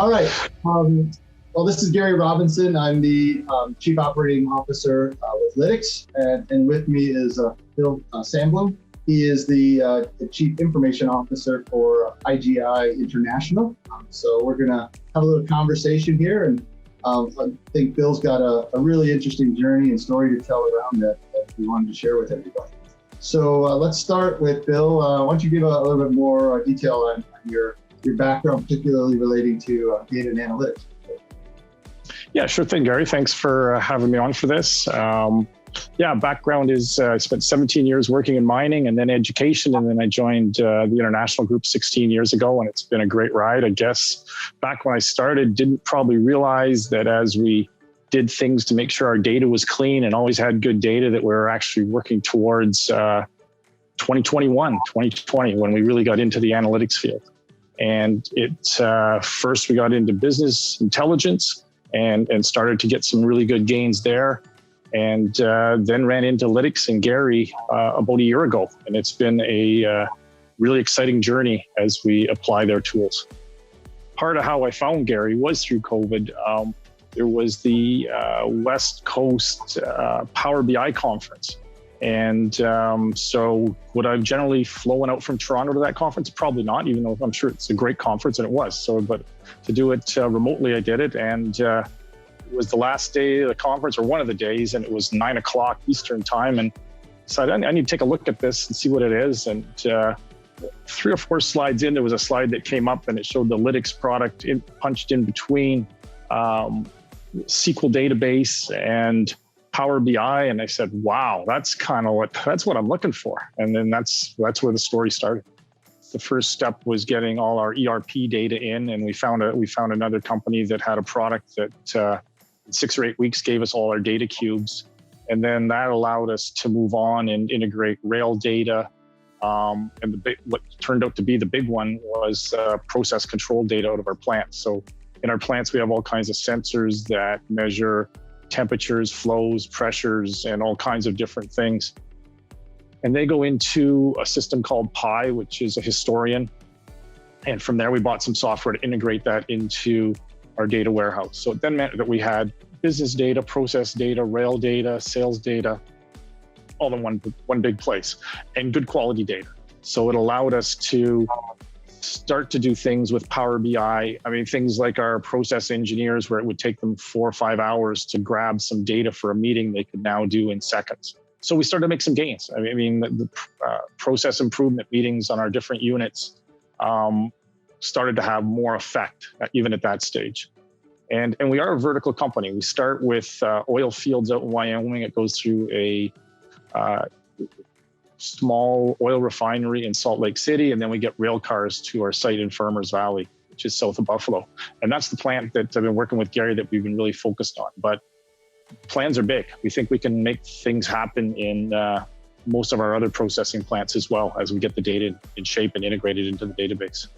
All right. Well, this is Gary Robinson. I'm the Chief Operating Officer with Lytx, and with me is Bill Sandblom. He is the Chief Information Officer for IGI International. So we're going to have a little conversation here, and I think Bill's got a really interesting journey and story to tell around that we wanted to share with everybody. So let's start with Bill. Why don't you give a little bit more detail on your background, particularly relating to data and analytics? Yeah, sure thing, Gary. Thanks for having me on for this. Background is I spent 17 years working in mining and then education, and then I joined the International Group 16 years ago, and it's been a great ride. I guess back when I started, didn't probably realize that as we did things to make sure our data was clean and always had good data, that we're actually working towards 2021, 2020, when we really got into the analytics field. And first we got into business intelligence and started to get some really good gains there. And then ran into Lytx and Gary about a year ago. And it's been a really exciting journey as we apply their tools. Part of how I found Gary was through COVID. There was the West Coast Power BI conference. And so would I have generally flown out from Toronto to that conference? Probably not, even though I'm sure it's a great conference, and it was. So, but to do it remotely, I did it. And it was the last day of the conference, or one of the days, and it was 9 o'clock Eastern time. And decided I need to take a look at this and see what it is. And 3 or 4 slides in, there was a slide that came up and it showed the Lytx product punched in between SQL database and Power BI. And I said, wow, that's what I'm looking for. And then that's where the story started. The first step was getting all our ERP data in, and we found another company that had a product that in 6 or 8 weeks gave us all our data cubes. And then that allowed us to move on and integrate rail data. And what turned out to be the big one was process control data out of our plants. So in our plants, we have all kinds of sensors that measure temperatures, flows, pressures, and all kinds of different things. And they go into a system called Pi, which is a historian. And from there, we bought some software to integrate that into our data warehouse. So it then meant that we had business data, process data, rail data, sales data, all in one big place, and good quality data. So it allowed us to start to do things with Power BI. I mean, things like our process engineers, where it would take them 4 or 5 hours to grab some data for a meeting, they could now do in seconds. So we started to make some gains. I mean, the process improvement meetings on our different units started to have more effect, even at that stage. And we are a vertical company. We start with oil fields out in Wyoming. It goes through a small oil refinery in Salt Lake City, and then we get rail cars to our site in Farmers Valley, which is south of Buffalo. And that's the plant that I've been working with Gary that we've been really focused on. But plans are big. We think we can make things happen in most of our other processing plants as well, as we get the data in shape and integrated into the database.